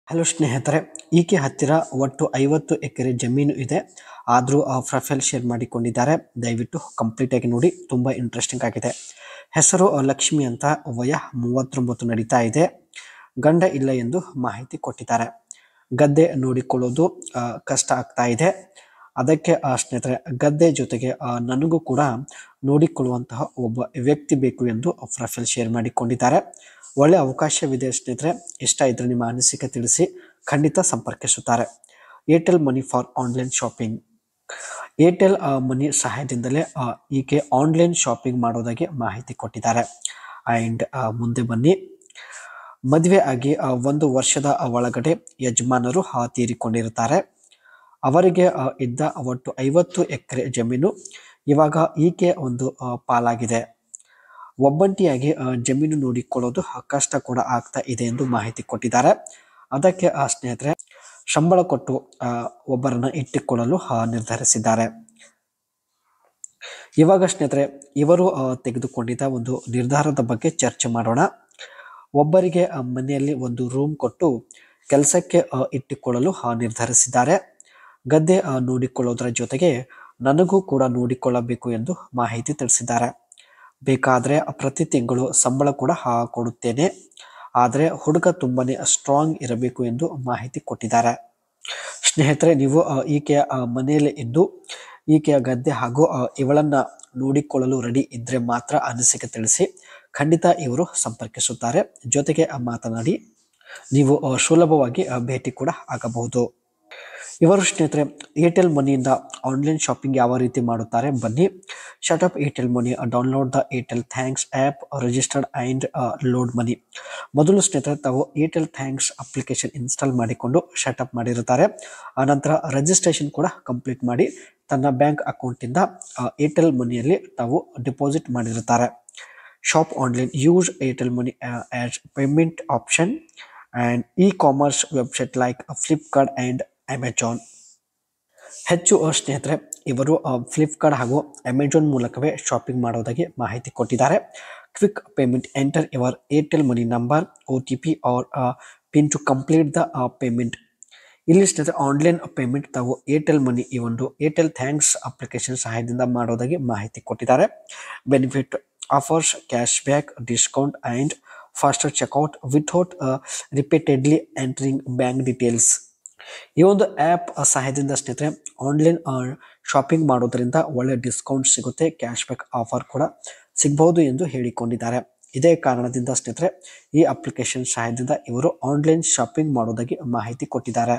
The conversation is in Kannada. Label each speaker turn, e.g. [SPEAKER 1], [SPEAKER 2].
[SPEAKER 1] ಹಲೋ ಸ್ನೇಹಿತರೆ, ಈಕೆ ಹತ್ತಿರ ಒಟ್ಟು 50 ಎಕರೆ ಜಮೀನು ಇದೆ. ಆದರೂ ಪ್ರೊಫೈಲ್ ಶೇರ್ ಮಾಡಿಕೊಂಡಿದ್ದಾರೆ. ದಯವಿಟ್ಟು ಕಂಪ್ಲೀಟ್ ಆಗಿ ನೋಡಿ, ತುಂಬ ಇಂಟ್ರೆಸ್ಟಿಂಗ್ ಆಗಿದೆ. ಹೆಸರು ಲಕ್ಷ್ಮಿ ಅಂತ, ವಯ 39 ನಡೀತಾ ಇದೆ. ಗಂಡ ಇಲ್ಲ ಎಂದು ಮಾಹಿತಿ ಕೊಟ್ಟಿದ್ದಾರೆ. ಗದ್ದೆ ನೋಡಿಕೊಳ್ಳೋದು ಕಷ್ಟ ಆಗ್ತಾ ಇದೆ. ಅದಕ್ಕೆ ಸ್ನೇಹಿತರೆ, ಗದ್ದೆ ಜೊತೆಗೆ ನನಗೂ ಕೂಡ ನೋಡಿಕೊಳ್ಳುವಂತಹ ಒಬ್ಬ ವ್ಯಕ್ತಿ ಬೇಕು ಎಂದು ಪ್ರೊಫೈಲ್ ಶೇರ್ ಮಾಡಿಕೊಂಡಿದ್ದಾರೆ. ಒಳ್ಳೆ ಅವಕಾಶವಿದೆ ಸ್ನೇಹಿತರೆ. ಇಷ್ಟ ಇದ್ರೆ ನಿಮ್ಮ ಅನಿಸಿಕೆ ತಿಳಿಸಿ, ಖಂಡಿತ ಸಂಪರ್ಕಿಸುತ್ತಾರೆ. Airtel money for online shopping. Airtel money ಸಹಾಯದಿಂದಲೇ ಈಕೆ ಆನ್ಲೈನ್ ಶಾಪಿಂಗ್ ಮಾಡೋದಾಗಿ ಮಾಹಿತಿ ಕೊಟ್ಟಿದ್ದಾರೆ. ಆ್ಯಂಡ್ ಮುಂದೆ ಬನ್ನಿ. ಮದುವೆ ಆಗಿ 1 ವರ್ಷದ ಒಳಗಡೆ ಯಜಮಾನರು ತೀರಿಕೊಂಡಿರುತ್ತಾರೆ. ಅವರಿಗೆ ಇದ್ದ ಒಟ್ಟು 50 ಎಕರೆ ಜಮೀನು ಇವಾಗ ಈಕೆ ಒಂದು ಪಾಲಾಗಿದೆ. ಒಬ್ಬಂಟಿಯಾಗಿ ಜಮೀನು ನೋಡಿಕೊಳ್ಳೋದು ಕಷ್ಟ ಕೂಡ ಆಗ್ತಾ ಇದೆ ಎಂದು ಮಾಹಿತಿ ಕೊಟ್ಟಿದ್ದಾರೆ. ಅದಕ್ಕೆ ಸ್ನೇಹಿತರೆ, ಸಂಬಳ ಕೊಟ್ಟು ಒಬ್ಬರನ್ನ ಇಟ್ಟುಕೊಳ್ಳಲು ನಿರ್ಧರಿಸಿದ್ದಾರೆ. ಇವಾಗ ಸ್ನೇಹಿತರೆ, ಇವರು ತೆಗೆದುಕೊಂಡಿದ್ದ ಒಂದು ನಿರ್ಧಾರದ ಬಗ್ಗೆ ಚರ್ಚೆ ಮಾಡೋಣ. ಒಬ್ಬರಿಗೆ ಮನೆಯಲ್ಲಿ ಒಂದು ರೂಮ್ ಕೊಟ್ಟು ಕೆಲಸಕ್ಕೆ ಇಟ್ಟುಕೊಳ್ಳಲು ನಿರ್ಧರಿಸಿದ್ದಾರೆ. ಗದ್ದೆ ನೋಡಿಕೊಳ್ಳೋದ್ರ ಜೊತೆಗೆ ನನಗೂ ಕೂಡ ನೋಡಿಕೊಳ್ಳಬೇಕು ಎಂದು ಮಾಹಿತಿ ತಿಳಿಸಿದ್ದಾರೆ. ಬೇಕಾದರೆ ಪ್ರತಿ ತಿಂಗಳು ಸಂಬಳ ಕೂಡ ಕೊಡುತ್ತೇನೆ, ಆದರೆ ಹುಡುಗ ತುಂಬಾನೇ ಸ್ಟ್ರಾಂಗ್ ಇರಬೇಕು ಎಂದು ಮಾಹಿತಿ ಕೊಟ್ಟಿದ್ದಾರೆ. ಸ್ನೇಹಿತರೆ, ನೀವು ಈಕೆಯ ಮನೆಯಲ್ಲಿ ಇದ್ದು ಈಕೆಯ ಗದ್ದೆ ಹಾಗೂ ಇವಳನ್ನ ನೋಡಿಕೊಳ್ಳಲು ರೆಡಿ ಇದ್ರೆ ಮಾತ್ರ ಅನಿಸಿಕೆ ತಿಳಿಸಿ, ಖಂಡಿತ ಇವರು ಸಂಪರ್ಕಿಸುತ್ತಾರೆ. ಜೊತೆಗೆ ಮಾತನಾಡಿ ನೀವು ಸುಲಭವಾಗಿ ಭೇಟಿ ಕೂಡ ಆಗಬಹುದು. ಇವರು ಸ್ನೇಹಿತರೆ, ಏರ್ಟೆಲ್ ಮನಿಯಿಂದ ಆನ್ಲೈನ್ ಶಾಪಿಂಗ್ ಯಾವ ರೀತಿ ಮಾಡುತ್ತಾರೆ ಬನ್ನಿ. Setup Airtel money, download the Airtel thanks app, registered and load money. ಮೊದಲು ಸ್ನೇಹಿತರೆ, ತಾವು ಏರ್ಟೆಲ್ ಥ್ಯಾಂಕ್ಸ್ ಅಪ್ಲಿಕೇಶನ್ ಇನ್ಸ್ಟಾಲ್ ಮಾಡಿಕೊಂಡು ಶಟಪ್ ಮಾಡಿರುತ್ತಾರೆ. ಆನಂತರ ರಿಜಿಸ್ಟ್ರೇಷನ್ ಕೂಡ ಕಂಪ್ಲೀಟ್ ಮಾಡಿ ತನ್ನ ಬ್ಯಾಂಕ್ ಅಕೌಂಟಿಂದ ಏರ್ಟೆಲ್ ಮನಿಯಲ್ಲಿ ತಾವು ಡಿಪಾಸಿಟ್ ಮಾಡಿರುತ್ತಾರೆ. Shop online, use Airtel money as payment option and e-commerce website like Flipkart and Amazon. ಹೆಚ್ಚು ಸ್ನೇಹಿತರೆ, ಇವರು ಫ್ಲಿಪ್ಕಾರ್ಟ್ ಹಾಗೂ ಅಮೆಜಾನ್ ಮೂಲಕವೇ ಶಾಪಿಂಗ್ ಮಾಡೋದಾಗಿ ಮಾಹಿತಿ ಕೊಟ್ಟಿದ್ದಾರೆ. Quick payment, enter your Airtel money number, OTP or pin to complete the payment. ಇಲ್ಲಿ ಸ್ನೇಹಿತರೆ, ಆನ್ಲೈನ್ ಪೇಮೆಂಟ್ ತಾವು ಏರ್ಟೆಲ್ ಮನಿ ಈ ಒಂದು ಏರ್ಟೆಲ್ ಥ್ಯಾಂಕ್ಸ್ ಅಪ್ಲಿಕೇಶನ್ ಸಹಾಯದಿಂದ ಮಾಡೋದಾಗಿ ಮಾಹಿತಿ ಕೊಟ್ಟಿದ್ದಾರೆ. Benefit offers cashback, discount and faster checkout without repeatedly entering bank details. ಈ ಒಂದು ಆ್ಯಪ್ ಸಹಾಯದಿಂದ ಸ್ನೇಹಿತರೆ, ಆನ್ಲೈನ್ ಶಾಪಿಂಗ್ ಮಾಡೋದ್ರಿಂದ ಒಳ್ಳೆ ಡಿಸ್ಕೌಂಟ್ ಸಿಗುತ್ತೆ, ಕ್ಯಾಶ್ ಬ್ಯಾಕ್ ಆಫರ್ ಕೂಡ ಸಿಗಬಹುದು ಎಂದು ಹೇಳಿಕೊಂಡಿದ್ದಾರೆ. ಇದೇ ಕಾರಣದಿಂದ ಸ್ನೇಹಿತರೆ, ಈ ಅಪ್ಲಿಕೇಶನ್ ಸಹಾಯದಿಂದ ಇವರು ಆನ್ಲೈನ್ ಶಾಪಿಂಗ್ ಮಾಡೋದಾಗಿ ಮಾಹಿತಿ ಕೊಟ್ಟಿದ್ದಾರೆ.